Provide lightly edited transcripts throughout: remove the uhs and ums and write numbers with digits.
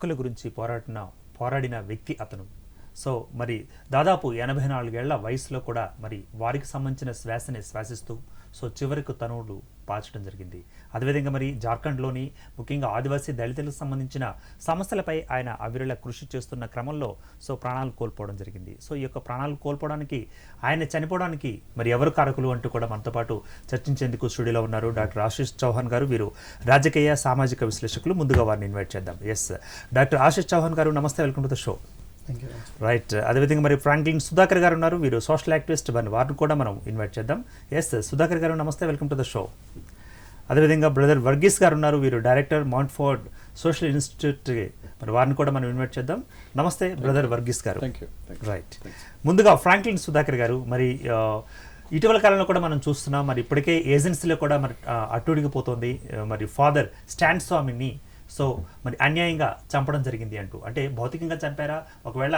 హక్కుల గురించి పోరాడిన వ్యక్తి అతను. సో మరి దాదాపు 84 ఏళ్ల వయసులో కూడా మరి వారికి సంబంధించిన శ్వాసని శ్వాసిస్తూ సో చివరికి తనువులు పాల్చడం జరిగింది. అదేవిధంగా మరి జార్ఖండ్లోని ముఖ్యంగా ఆదివాసీ దళితులకు సంబంధించిన సమస్యలపై ఆయన అవిరళ కృషి చేస్తున్న క్రమంలో సో ప్రాణాలు కోల్పోవడం జరిగింది. సో ఈ యొక్క ప్రాణాలు కోల్పోవడానికి, ఆయన చనిపోవడానికి మరి ఎవరు కారకులు అంటూ కూడా మనతో పాటు చర్చించేందుకు స్టూడియోలో ఉన్నారు డాక్టర్ ఆశీష్ చౌహాన్ గారు. వీరు రాజకీయ సామాజిక విశ్లేషకులు. ముందుగా వారిని ఇన్వైట్ చేద్దాం. ఎస్, డాక్టర్ ఆశీష్ చౌహాన్ గారు, నమస్తే, welcome to the show. Right, అదేవిధంగా మరి ఫ్రాంక్లిన్ సుధాకర్ గారు ఉన్నారు, వీరు సోషల్ యాక్టివిస్ట్. వారిని కూడా మనం ఇన్వైట్ చేద్దాం. ఎస్, సుధాకర్ గారు నమస్తే, వెల్కమ్ టు ద షో. అదేవిధంగా బ్రదర్ వర్గీస్ గారు ఉన్నారు, వీరు డైరెక్టర్ మౌంట్ఫోర్డ్ సోషల్ ఇన్స్టిట్యూట్. మరి వారిని కూడా మనం ఇన్వైట్ చేద్దాం. నమస్తే బ్రదర్ వర్గీస్ గారు. రైట్, ముందుగా ఫ్రాంక్లిన్ సుధాకర్ గారు, మరి ఇటీవల కాలంలో కూడా మనం చూస్తున్నాం, మరి ఇప్పటికే ఏజెన్సీలో కూడా మరి అట్టుడిగిపోతుంది. మరి ఫాదర్ స్టాన్ స్వామిని సో మరి అన్యాయంగా చంపడం జరిగింది అంటూ, అంటే భౌతికంగా చంపారా, ఒకవేళ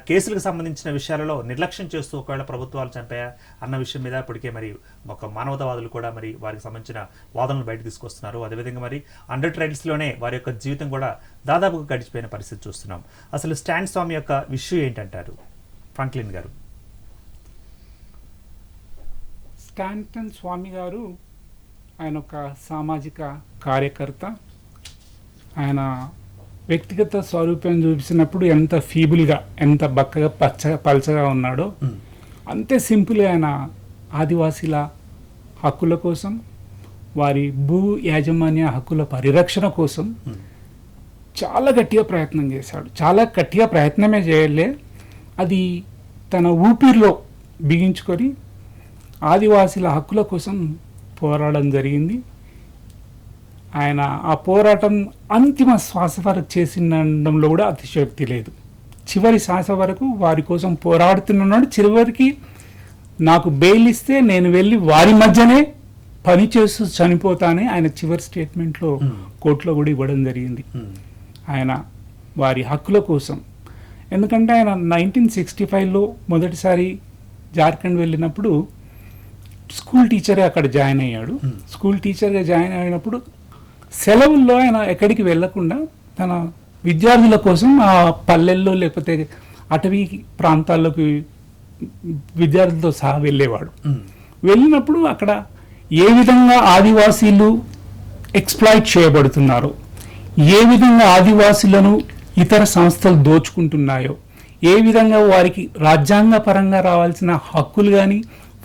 కేసులకు సంబంధించిన విషయాలలో నిర్లక్ష్యం చేస్తూ ఒకవేళ ప్రభుత్వాలు చంపాయా అన్న విషయం మీద ఇప్పటికే మరి ఒక మానవతావాదులు కూడా మరి వారికి సంబంధించిన వాదనలు బయట తీసుకొస్తున్నారు. అదేవిధంగా మరి అండర్ ట్రయల్స్లోనే వారి యొక్క జీవితం కూడా దాదాపుగా గడిచిపోయిన పరిస్థితి చూస్తున్నాం. అసలు స్టాన్ స్వామి యొక్క విషయం ఏంటంటారు ఫ్రాంక్లిన్ గారు? స్టాంటన్ స్వామి గారు ఆయన ఒక సామాజిక కార్యకర్త. ఆయన వ్యక్తిగత స్వరూపం చూపించినప్పుడు ఎంత ఫీబుల్గా, ఎంత బక్కగా పలచగా ఉన్నాడో అంతే సింపుల్గా ఆయన ఆదివాసీల హక్కుల కోసం, వారి భూ యాజమాన్య హక్కుల పరిరక్షణ కోసం చాలా గట్టిగా ప్రయత్నం చేశాడు. చాలా గట్టిగా ప్రయత్నమే చేయలే, అది తన ఊపిరిలో బిగించుకొని ఆదివాసీల హక్కుల కోసం పోరాడడం జరిగింది. ఆయన ఆ పోరాటం అంతిమ శ్వాస వరకు చేసినంలో కూడా అతిశయోక్తి లేదు. చివరి శ్వాస వరకు వారి కోసం పోరాడుతున్నాడు. చివరికి నాకు బెయిల్ ఇస్తే నేను వెళ్ళి వారి మధ్యనే పని చేస్తూ చనిపోతానని ఆయన చివరి స్టేట్మెంట్లో కోర్టులో కూడా ఇవ్వడం జరిగింది. ఆయన వారి హక్కుల కోసం. ఎందుకంటే ఆయన 1965లో మొదటిసారి జార్ఖండ్ వెళ్ళినప్పుడు స్కూల్ టీచర్గా అక్కడ జాయిన్ అయ్యాడు. స్కూల్ టీచర్గా జాయిన్ అయినప్పుడు సెలవుల్లో ఆయన ఎక్కడికి వెళ్లకుండా తన విద్యార్థుల కోసం ఆ పల్లెల్లో లేకపోతే అటవీ ప్రాంతాల్లోకి విద్యార్థులతో సహా వెళ్ళేవాడు. వెళ్ళినప్పుడు అక్కడ ఏ విధంగా ఆదివాసీలు ఎక్స్ప్లాయిట్ చేయబడుతున్నారో, ఏ విధంగా ఆదివాసీలను ఇతర సంస్థలు దోచుకుంటున్నాయో, ఏ విధంగా వారికి రాజ్యాంగ పరంగా రావాల్సిన హక్కులు కానీ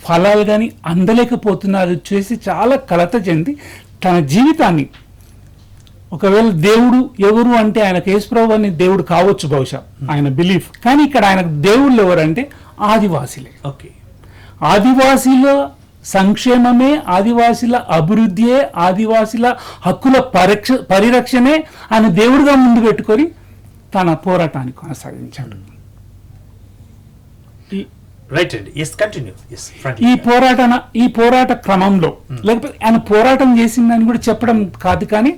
ఫలాలు కానీ అందలేకపోతున్నారు చేసి చాలా కలత చెంది తన జీవితాన్ని, ఒకవేళ దేవుడు ఎవరు అంటే ఆయనకు యేసుప్రభు అని దేవుడు కావచ్చు బహుశా ఆయన బిలీఫ్, కానీ ఇక్కడ ఆయనకు దేవుళ్ళు ఎవరంటే ఆదివాసీలే. ఓకే, ఆదివాసీల సంక్షేమమే, ఆదివాసీల అభివృద్ధియే, ఆదివాసీల హక్కుల పరిరక్షణే ఆయన దేవుడిగా ముందు పెట్టుకొని తన పోరాటాన్ని కొనసాగించాడు. ఈ పోరాట క్రమంలో లేకపోతే ఆయన పోరాటం చేసిందని కూడా చెప్పడం కాదు, కానీ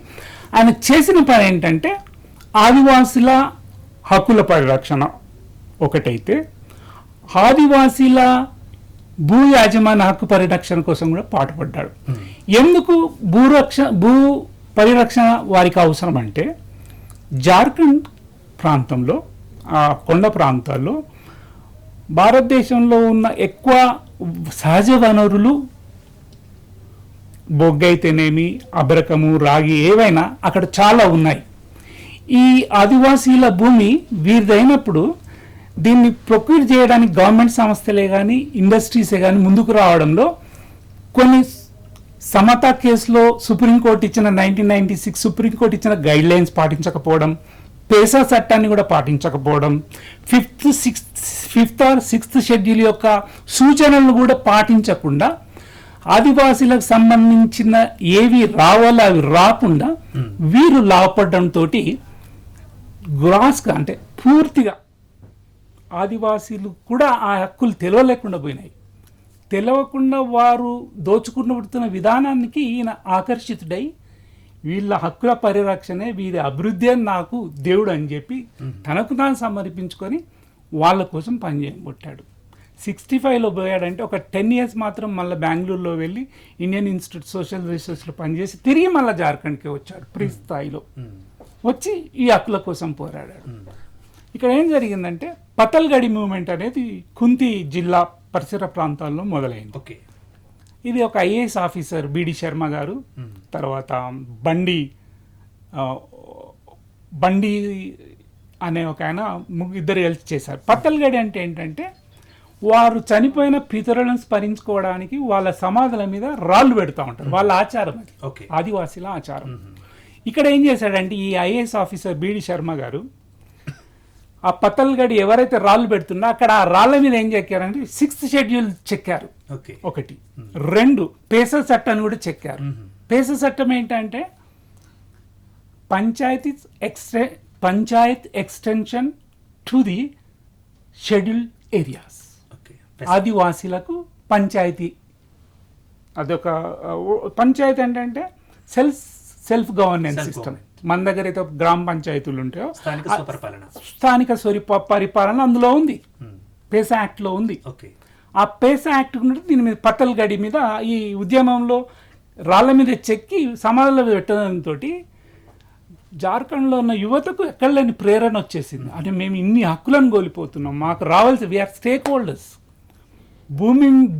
ఆయన చేసిన పని ఏంటంటే ఆదివాసుల హక్కుల పరిరక్షణ ఒకటైతే, ఆదివాసీల భూ యాజమాన్య హక్కు పరిరక్షణ కోసం కూడా పాటుపడ్డాడు. ఎందుకు భూ పరిరక్షణ వారికి అవసరం అంటే, జార్ఖండ్ ప్రాంతంలో ఆ కొండ ప్రాంతాల్లో భారతదేశంలో ఉన్న ఎక్కువ సహజ వనరులు బొగ్గైతేనేమి, అబ్రకము, రాగి ఏవైనా అక్కడ చాలా ఉన్నాయి. ఈ ఆదివాసీల భూమి వీరిదైనప్పుడు దీన్ని ప్రొక్యూర్ చేయడానికి గవర్నమెంట్ సంస్థలే కానీ ఇండస్ట్రీసే కానీ ముందుకు రావడంలో కొన్ని సమతా కేసులో సుప్రీంకోర్టు ఇచ్చిన 1996 సుప్రీంకోర్టు ఇచ్చిన గైడ్ లైన్స్ పాటించకపోవడం, పేసా చట్టాన్ని కూడా పాటించకపోవడం, ఫిఫ్త్ ఆర్ సిక్స్త్ షెడ్యూల్ యొక్క సూచనలను కూడా పాటించకుండా ఆదివాసీలకు సంబంధించిన ఏవి రావాలో అవి రాకుండా వీరు లాభపడడంతో గ్రాస్గా అంటే పూర్తిగా ఆదివాసీలు కూడా ఆ హక్కులు తెలియలేకుండా పోయినాయి. తెలియకుండా వారు దోచుకున్నబడుతున్న విధానానికి ఈయన ఆకర్షితుడై వీళ్ళ హక్కుల పరిరక్షణే, వీరి అభివృద్ధి అని నాకు దేవుడు అని చెప్పి తనకు తాను సమర్పించుకొని వాళ్ళ కోసం పనిచేయబట్టాడు. 65లో పోయాడంటే ఒక 10 years మాత్రం మళ్ళీ బెంగళూరులో వెళ్ళి ఇండియన్ ఇన్స్టిట్యూట్ సోషల్ రీసెర్చ్లో పనిచేసి తిరిగి మళ్ళీ జార్ఖండ్కి వచ్చాడు ప్రీ స్థాయిలో. వచ్చి ఈ హక్కుల కోసం పోరాడాడు. ఇక్కడ ఏం జరిగిందంటే పతల్గడి మూవ్మెంట్ అనేది కుంతి జిల్లా పరిసర ప్రాంతాల్లో మొదలైంది. ఓకే. ఇది ఒక ఐఏఎస్ ఆఫీసర్ బిడి శర్మ గారు, తర్వాత బండి అనే ఒక ఆయన ఇద్దరు కలిసి చేశారు. పతల్గడి అంటే ఏంటంటే వారు చనిపోయిన పితరులను స్మరించుకోవడానికి వాళ్ళ సమాధుల మీద రాళ్ళు పెడతా ఉంటారు. వాళ్ళ ఆచారం అది, ఆదివాసీల ఆచారం. ఇక్కడ ఏం చేశాడంటే ఈ ఐఏఎస్ ఆఫీసర్ బిడి శర్మ గారు ఆ పతల్గడి ఎవరైతే రాళ్ళు పెడుతున్నా అక్కడ ఆ రాళ్ళ మీద ఏం చెక్కారంటే 6th షెడ్యూల్ చెక్కారు. ఒకటి. 2 పేసర్ చట్టాన్ని కూడా చెక్కారు. పేసర్ చట్టం ఏంటంటే panchayat extension to the schedule areas. ఆదివాసీలకు పంచాయతీ, అదొక పంచాయతీ ఏంటంటే సెల్ఫ్ గవర్నెన్స్ సిస్టమ్. మన దగ్గర అయితే గ్రామ పంచాయతీలు ఉంటాయో స్థానిక పరిపాలన అందులో ఉంది, పేసా యాక్ట్లో ఉంది. ఆ పేసా యాక్ట్ దీని మీద పతల్గడి మీద ఈ ఉద్యమంలో రాళ్ళ మీద చెక్కి సమాధుల మీద పెట్టడంతో జార్ఖండ్లో ఉన్న యువతకు ఎక్కడ లేని ప్రేరణ వచ్చేసింది. అంటే మేము ఇన్ని హక్కులను కోల్పోతున్నాం, మాకు రావాల్సి వీఆర్ స్టేక్ హోల్డర్స్.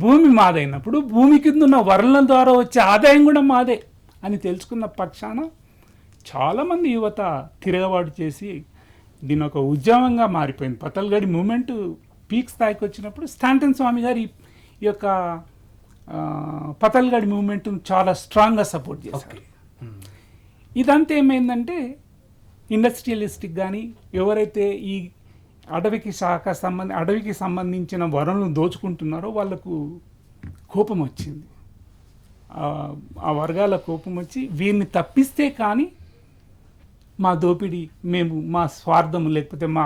భూమి మాదైనప్పుడు భూమి కింద ఉన్న వనరుల ద్వారా వచ్చే ఆదాయం కూడా మాదే అని తెలుసుకున్న పక్షాన చాలామంది యువత తిరగబాటు చేసి దీని ఒక ఉద్యమంగా మారిపోయింది. పతల్గడి మూమెంట్ పీక్ స్థాయికి వచ్చినప్పుడు స్టాంటన్ స్వామి గారు ఈ యొక్క పతల్గడి మూమెంట్ను చాలా స్ట్రాంగ్గా సపోర్ట్ చేశారు. ఇదంతా ఏమైందంటే ఇండస్ట్రియలిస్టిక్ కానీ ఎవరైతే ఈ అడవికి సంబంధించిన వనరులను దోచుకుంటున్నారో వాళ్లకు కోపం వచ్చింది. ఆ వర్గాల కోపం వచ్చి వీరిని తప్పిస్తే కానీ మా దోపిడీ, మా స్వార్థము లేకపోతే మా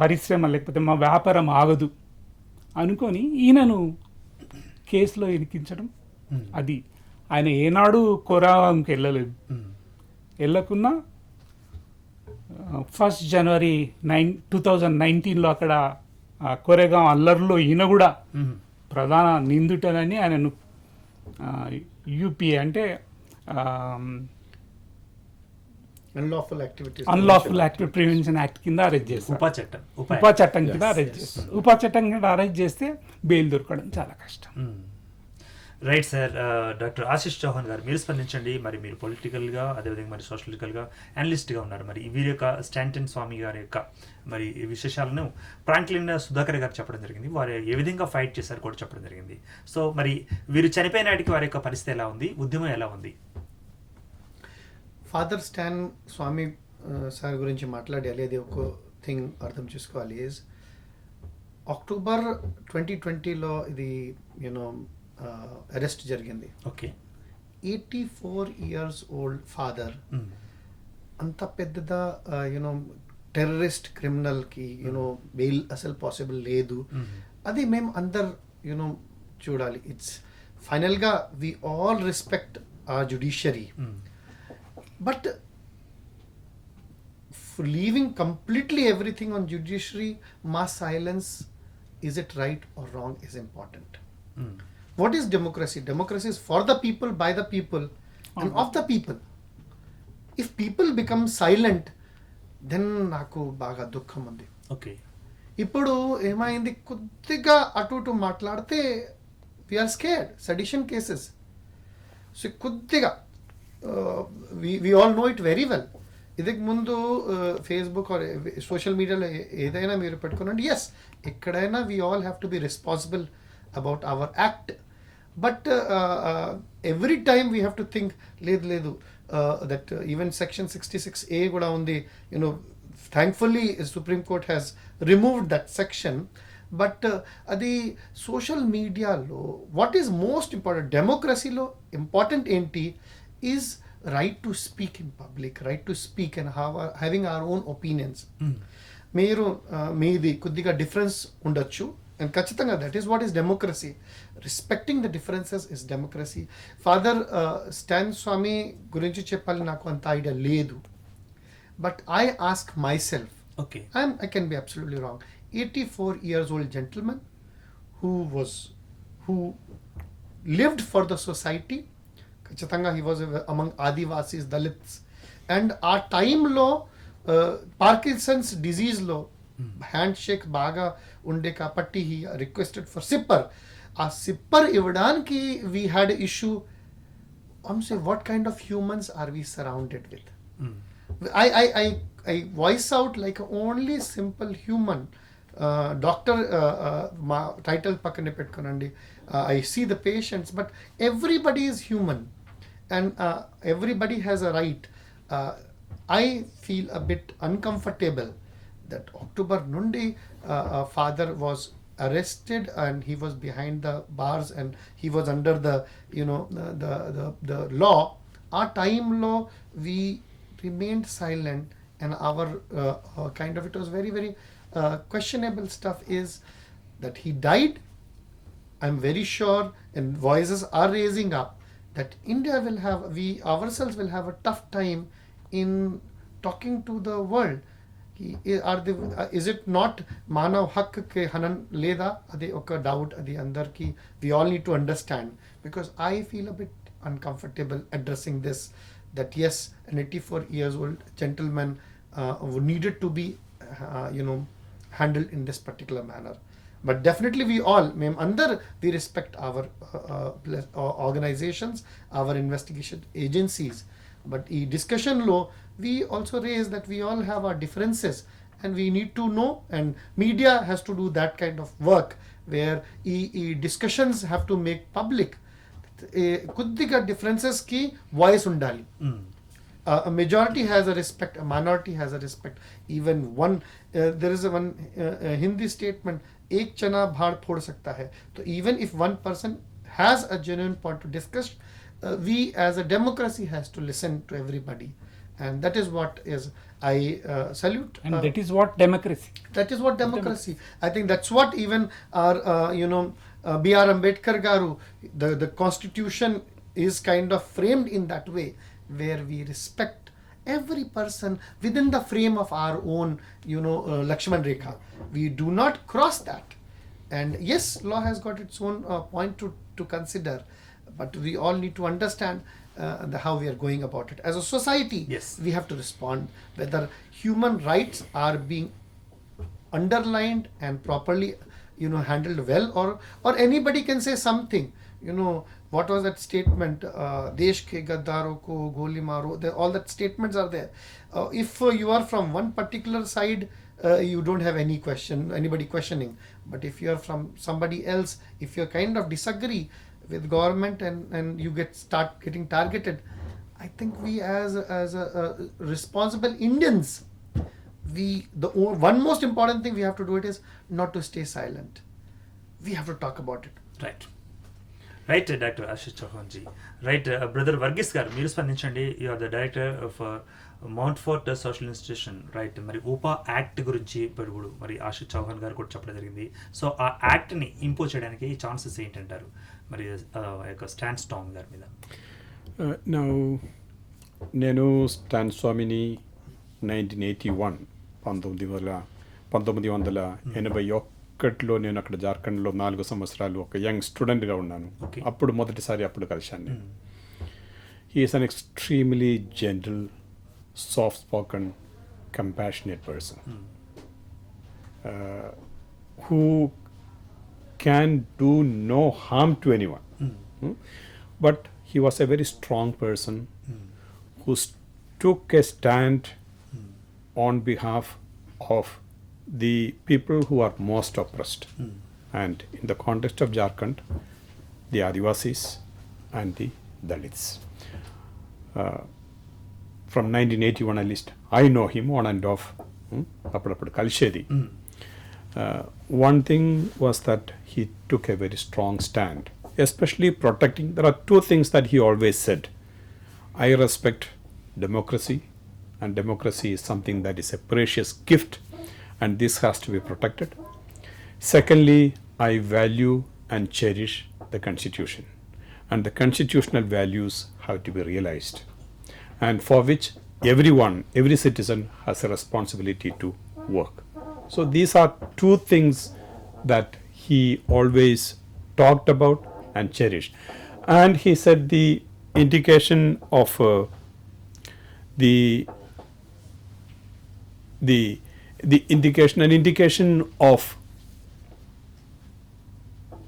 పరిశ్రమ లేకపోతే మా వ్యాపారం ఆగదు అనుకొని ఈయనను కేసులో ఇరికించడం. అది ఆయన ఏనాడు కొరాంకి వెళ్ళకున్నా 1st జనవరి 2019లో అక్కడ కొరేగాం అల్లర్లో ఈయన కూడా ప్రధాన నిందితుడని ఆయనను యూపీ అంటే అన్లాఫుల్ యాక్టివిటీ ప్రివెన్షన్ యాక్ట్ కింద అరెస్ట్ చేస్తారు. ఉపా చట్టం కింద అరెస్ట్ చేస్తారు. ఉపా చట్టం కింద అరెస్ట్ చేస్తే బెయిల్ దొరకడం చాలా కష్టం. Right sir. Doctor Ashish Chauhan గారు, మీరు స్పందించండి. మరి మీరు పొలిటికల్గా అదేవిధంగా మరి సోషలికల్గా అనలిస్ట్గా ఉన్నారు. మరి వీరి యొక్క స్టాంటన్ స్వామి గారి యొక్క మరి విశేషాలను ఫ్రాంక్లిన్ సుధాకర్ గారు చెప్పడం జరిగింది. వారు ఏ విధంగా ఫైట్ చేశారు కూడా చెప్పడం జరిగింది. సో మరి వీరు చనిపోయిన నాటికి వారి యొక్క పరిస్థితి ఎలా ఉంది, ఉద్యమం ఎలా ఉంది? ఫాదర్ స్టాన్ స్వామి సార్ గురించి మాట్లాడాలి. అది ఒక థింగ్ అర్థం చేసుకోవాలి. ఈజ్ అక్టోబర్ 2020లో ఇది అరెస్ట్ జరిగింది. ఓకే. 84 years old ఫాదర్ అంత పెద్ద టెర్రరిస్ట్ క్రిమినల్కి బెయిల్ అసలు పాసిబుల్ లేదు. అది మేము అందరు చూడాలి. ఇట్స్ ఫైనల్గా వి ఆల్ రెస్పెక్ట్ ఆ judiciary, but leaving completely everything on judiciary, mass silence, is it right or wrong, is important. What is democracy? Democracy is for the people, by the people, and of the people. If people become silent, then నాకు బాగా దుఃఖం ఉంది. Okay. ఇప్పుడు ఏమైంది, కొద్దిగా అటు ఇటు మాట్లాడితే we are scared. Sedition cases. So కొద్దిగా we all know it very well. ఇదికి ముందు ఫేస్బుక్ ఆర్ సోషల్ మీడియాలో ఏదైనా మీరు పెట్టుకునండి, ఎస్ ఎక్కడైనా we all have to be responsible about our act. But every time we have to think లేదు that even section 66A కూడా ఉంది. Thankfully Supreme Court has removed that section. But అది social మీడియాలో వాట్ ఈస్ మోస్ట్ ఇంపార్టెంట్, డెమోక్రసీలో important ఏంటి is right to speak in public, right to speak and having our own opinions. మీరు మీది కొద్దిగా difference ఉండొచ్చు, అండ్ ఖచ్చితంగా that is what is democracy. Respecting the differences is democracy. Father Stan Swamy గురించి చెప్పాలి నాకు అంత ఐడియా లేదు, but I ask myself, I can be absolutely wrong. 84 years old gentleman who lived for the society. ఖచ్చితంగా he was among Adivasis, Dalits. And ఆ టైంలో Parkinson's డిజీజ్లో hand shake బాగా ఉండే కాబట్టి హీ రిక్వెస్టెడ్ ఫర్ సిప్పర్. ఆ sipper ఇవ్వడానికి we had issue. I'm saying, what kind of humans are we surrounded with? I voice out like only simple human. Doctor, మా title పక్కనే పెట్టుకోనండి. I see the patients, but everybody is human, and everybody has a right. I feel a bit uncomfortable that October Nundi father was arrested and he was behind the bars and he was under the the law. Our time law, we remained silent, and our kind of, it was very very questionable stuff is that he died. I'm very sure, and voices are raising up that India will have, we ourselves will have a tough time in talking to the world. Is it not manav hak ke hanan leda? Ade oka doubt adi andar ki we all need to understand, because I feel a bit uncomfortable addressing this, that yes, an 84 years old gentleman needed to be handled in this particular manner. But definitely we all, ma'am, under we respect our organizations, our investigation agencies. But in discussion law, we also raise that we all have our differences, and we need to know, and media has to do that kind of work where discussions have to make public. Kuddiga differences ki voice undali. A majority has a respect, a minority has a respect. Even one, there is a one Hindi statement, ek chana bhar phod sakta hai. So even if one person has a genuine point to discuss, we as a democracy has to listen to everybody, and that is what is I salute. And that is what democracy. That is what democracy. I think that's what even our B.R. Ambedkar garu, the constitution is kind of framed in that way, where we respect every person within the frame of our own Lakshman Rekha. We do not cross that. And yes, law has got its own point to consider, but we all need to understand how we are going about it. As a society, Yes. we have to respond whether human rights are being underlined and properly handled well, or anybody can say something. What was that statement, desh ke gaddaro ko goli maro, all that statements are there. If you are from one particular side, you don't have anybody questioning. But if you are from somebody else, if you kind of disagree with government and you start getting targeted, I think we as a responsible Indians, one most important thing we have to do it is not to stay silent. We have to talk about it. Right doctor Ashish Chauhan ji. Right brother Varghese గారు, మీరు స్పందించండి. You are the director of Montfort Social Institution. Right, మరి UAPA act గురించి ఇప్పుడు మరి ఆశిష్ చౌహాన్ గారు కూడా చెప్పడం జరిగింది. సో ఆ యాక్ట్ని ఇంపోజ్ చేయడానికి ఛాన్సెస్ ఏంటంటారు, మరి యొక్క స్టాన్ స్ట్రాంగ్ గారి మీద? నేను స్టాన్ స్వామిని 1981 నేను అక్కడ జార్ఖండ్లో 4 సంవత్సరాలు ఒక యంగ్ స్టూడెంట్గా ఉన్నాను. అప్పుడు మొదటిసారి కలిశాను నేను. He is an extremely gentle, soft spoken, compassionate person who can do no harm to anyone. But he was a very strong person who took a stand on behalf of the people who are most oppressed. And in the context of Jharkhand, the Adivasis and the Dalits. From 1981 at least, I know him on and off. Appadappudu kalishedi. One thing was that he took a very strong stand, especially protecting. There are 2 things that he always said. I respect democracy, and democracy is something that is a precious gift, and this has to be protected. Secondly, I value and cherish the Constitution, and the constitutional values have to be realized, and for which every citizen has a responsibility to work. So these are 2 things that he always talked about and cherished. And he said the indication of the an indication of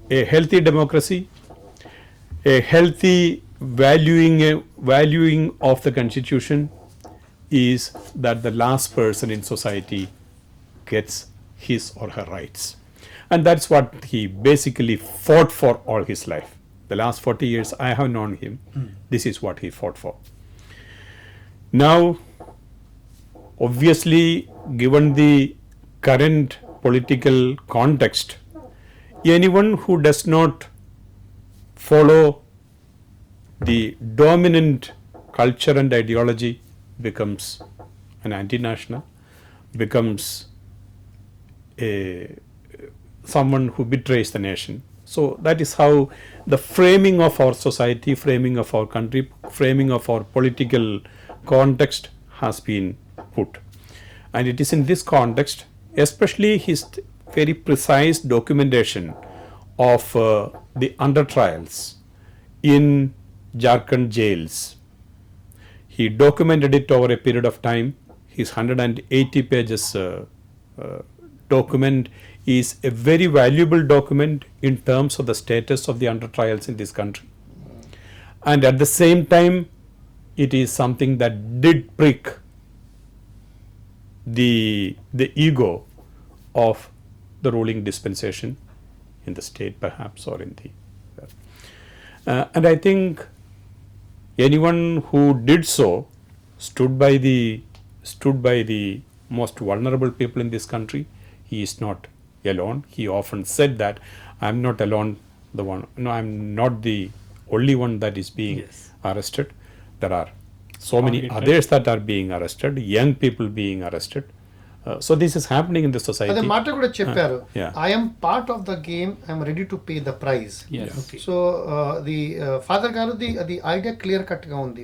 a healthy democracy, a healthy valuing of the constitution is that the last person in society gets his or her rights. And that's what he basically fought for all his life. The last 40 years I have known him, this is what he fought for. Now, obviously, given the current political context, anyone who does not follow the dominant culture and ideology becomes an anti-national, becomes someone who betrays the nation. So that is how the framing of our society, framing of our country, framing of our political context has been put. And it is in this context, especially his very precise documentation of the under trials in Jharkhand jails. He documented it over a period of time. His 180 pages document is a very valuable document in terms of the status of the under trials in this country. And at the same time, it is something that did prick the ego of the ruling dispensation in the state, perhaps, or in the and I think anyone who did so stood by the most vulnerable people in this country. He is not alone. He often said that I am not alone. I am not the only one that is being arrested. There are so many others that are being arrested. Young people being arrested. So this is happening in the society. అదే మాట కూడా చెప్పారు. yeah. I am part of the game. I am ready to pay the price. Yes. Okay. So the father గారు అది idea clear cut గా ఉంది.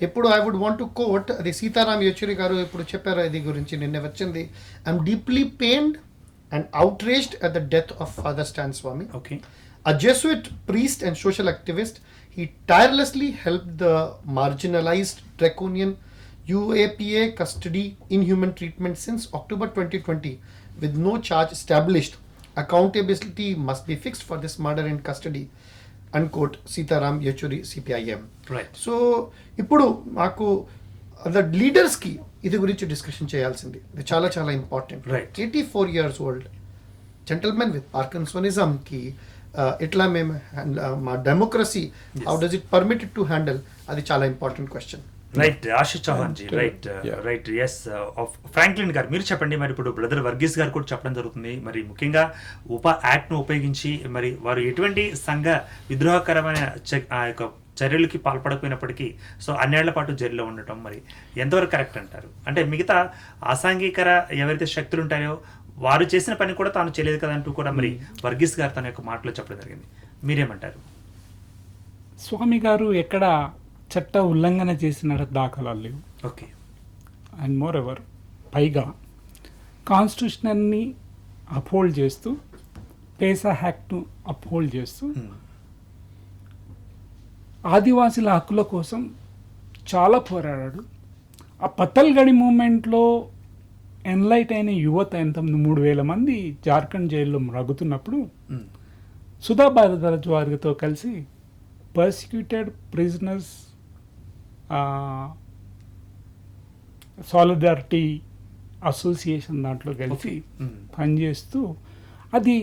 ఎప్పుడు I would want to quote అది సీతారాం యెచూరి గారు ఇప్పుడు చెప్పారు ఇది గురించి నిన్న వచ్చింది. I'm deeply pained and outraged at the death of Father Stan Swami. Okay. A Jesuit priest and social activist, he tirelessly helped the marginalized draconian UAPA custody inhuman treatment since October 2020 with no charge established. Accountability must be fixed for this murder in custody. Unquote, Sitaram Yechuri, CPIM. Right. So ఇప్పుడు మాకు the లీడర్స్కి ఇది గురించి discussion చేయాల్సింది. ఇది చాలా చాలా important. Right. 84 years old gentlemen with పార్కిన్సోనిజంకి ఎట్లా మేము మా democracy how does it permitted to handle, అది చాలా important question. Right Ashish Chauhan ji, right right S Franklin గారు మీరు చెప్పండి. మరి ఇప్పుడు బ్రదర్ వర్గీస్ గారు కూడా చెప్పడం జరుగుతుంది. మరి ముఖ్యంగా యాక్ట్ను ఉపయోగించి మరి వారు ఎటువంటి సంఘ విద్రోహకరమైన ఆ యొక్క చర్యలకి పాల్పడకపోయినప్పటికీ సో అన్నేళ్ల పాటు జైల్లో ఉండటం మరి ఎంతవరకు కరెక్ట్ అంటారు? అంటే మిగతా అసాంఘికర ఎవరైతే శక్తులు ఉంటాయో వారు చేసిన పని కూడా తాను చేయలేదు కదా అంటూ కూడా మరి వర్గీస్ గారు తన యొక్క మాటలో చెప్పడం జరిగింది. మీరేమంటారు? స్వామి గారు ఎక్కడ చట్ట ఉల్లంఘన చేసిన దాఖలాలు లేవు. ఓకే. అండ్ మోర్ ఎవర్ పైగా కాన్స్టిట్యూషన్ని అప్హోల్డ్ చేస్తూ పేసా యాక్ట్ను అప్హోల్డ్ చేస్తూ ఆదివాసుల హక్కుల కోసం చాలా పోరాడాడు. ఆ పత్తల్గడి మూమెంట్లో ఎన్లైట్ అయిన యువత ఎంత 3,000 మంది జార్ఖండ్ జైల్లో రగుతున్నప్పుడు సుధా భారద్వాజ్ వారితో కలిసి పర్సిక్యూటెడ్ ప్రిజనర్స్ సాలిడారిటీ అసోసియేషన్ దాంట్లో కలిసి పనిచేస్తూ అది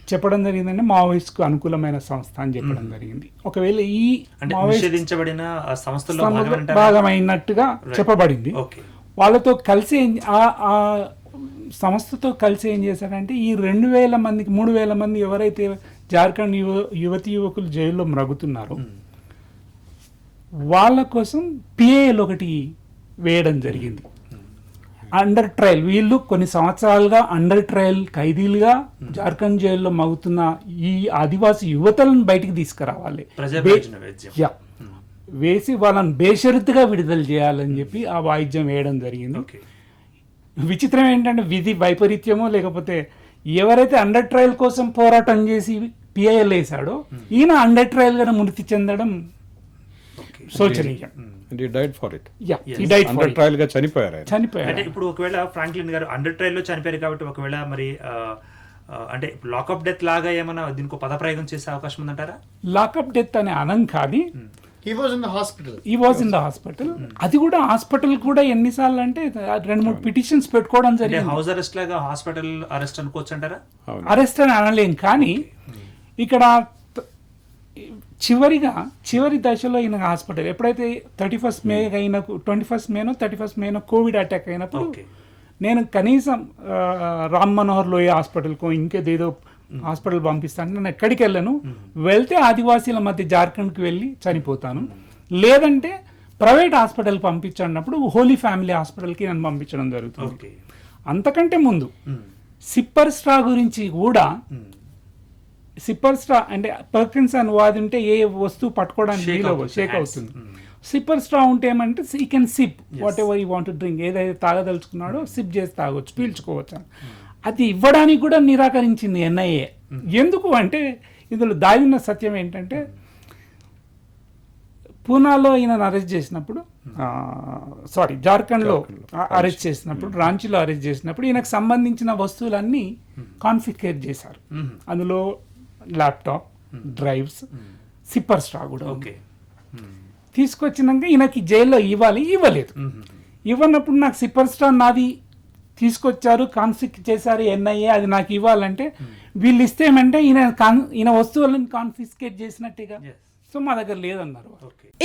చెప్పడం జరిగిందంటే మావోయిస్ట్కు అనుకూలమైన సంస్థ అని చెప్పడం జరిగింది. ఒకవేళ ఈ నిషేధించబడిన సంస్థలో భాగమైనట్టుగా చెప్పబడింది. వాళ్ళతో కలిసి ఆ సంస్థతో కలిసి ఏం చేశారంటే ఈ 2,000 మందికి 3,000 మంది ఎవరైతే జార్ఖండ్ యువతి యువకులు జైల్లో మ్రగుతున్నారో వాళ్ళ కోసం పిఏఎల్ ఒకటి వేయడం జరిగింది. అండర్ ట్రయల్, వీళ్ళు కొన్ని సంవత్సరాలుగా అండర్ ట్రయల్ ఖైదీలుగా జార్ఖండ్ జైల్లో మగుతున్న ఈ ఆదివాసీ యువతలను బయటికి తీసుకురావాలి, వేసి వాళ్ళని బేషరతుగా విడుదల చేయాలని చెప్పి ఆ వాయిద్యం వేయడం జరిగింది. విచిత్రం ఏంటంటే విధి వైపరీత్యమో లేకపోతే ఎవరైతే అండర్ ట్రయల్ కోసం పోరాటం చేసి పిఐఎల్ వేశాడో ఈయన అండర్ ట్రయల్ గా మృతి చెందడం శోచనీయం. And he died for it. Yeah Yes. he died for under it. Trial గా చనిపోయారు ఆయన. అంటే చనిపోయారు. ఇప్పుడు ఒకవేళ ఫ్రాంక్లిన్ గారు అండర్ ట్రయల్ లో చనిపోయారు కాబట్టి ఒకవేళ మరి అంటే లాకప్ డెత్ లాగా ఏమైనా దీనికి పదప్రయోగం చేసే అవకాశం ఉందంటారా? లాకప్ డెత్ అనే అనం కాదు, He was in the hospital. ఈ వాజ్ ఇన్ ద హాస్పిటల్. అది కూడా హాస్పిటల్ కూడా ఎన్నిసార్లు అంటే 2-3 పిటిషన్స్ పెట్టుకోవడం అంటే జరిగింది. హౌస్ అరెస్ట్ లాగా హాస్పిటల్ అరెస్ట్ అనుకోవచ్చు అంటారా? అవును. అరెస్ట్ అని అనలేం, కానీ ఇక్కడ చివరి దశలో ఈయన హాస్పిటల్ ఎప్పుడైతే 31st మే అయినకు 21st మేనో కోవిడ్ అటాక్ అయినప్పుడు ఓకే. నేను కనీసం రామ్ మనోహర్ లోయ హాస్పిటల్కో ఇంకేదేదో హాస్పిటల్ పంపిస్తాను, నేను ఎక్కడికి వెళ్ళను, వెళ్తే ఆదివాసీల మధ్య జార్ఖండ్కి వెళ్ళి చనిపోతాను, లేదంటే ప్రైవేట్ హాస్పిటల్ పంపించన్నప్పుడు హోలీ ఫ్యామిలీ హాస్పిటల్కి నన్ను పంపించడం జరుగుతుంది. ఓకే. అంతకంటే ముందు సిప్పర్ స్ట్రా గురించి కూడా, సిప్పర్ స్ట్రా అంటే పర్కిన్సన్ వాది ఉంటే ఏ వస్తువు పట్టుకోవడానికి Shake వీలు అవుతుంది, షేక్ hands. అవుతుంది. సిప్పర్ స్ట్రా ఉంటే ఏమంటే ఈ can SIP what ever you want drink, ఏదైతే తాగదలుచుకున్నాడో సిప్ చేసి తాగొచ్చు, పీల్చుకోవచ్చు. అది ఇవ్వడానికి కూడా నిరాకరించింది ఎన్ఐఏ. ఎందుకు అంటే ఇందులో దాగిన సత్యం ఏంటంటే పూనాలో ఈయనను అరెస్ట్ చేసినప్పుడు, జార్ఖండ్లో అరెస్ట్ చేసినప్పుడు, రాంచీలో అరెస్ట్ చేసినప్పుడు ఈయనకు సంబంధించిన వస్తువులన్నీ కాన్ఫిస్కేట్ చేశారు. అందులో ల్యాప్టాప్, డ్రైవ్స్, సిప్పర్ స్ట్రా కూడా ఉంది. ఓకే. తీసుకొచ్చినాక ఈయనకి జైల్లో ఇవ్వలేదు. ఇవ్వనప్పుడు నాకు సిప్పర్ స్ట్రా నాది తీసుకొచ్చారు, కాన్ఫిస్క్ చేశారు ఎన్ఐఏ, అది నాకు ఇవ్వాలంటే వీళ్ళు ఇస్తే ఏమంటే ఈయన వస్తువులను కాన్ఫిస్కేట్ చేసినట్టుగా. సో మా దగ్గర లేదన్నారు.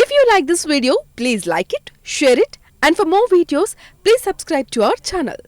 If you like this video, please like it, share it, and for more videos, please subscribe to our channel.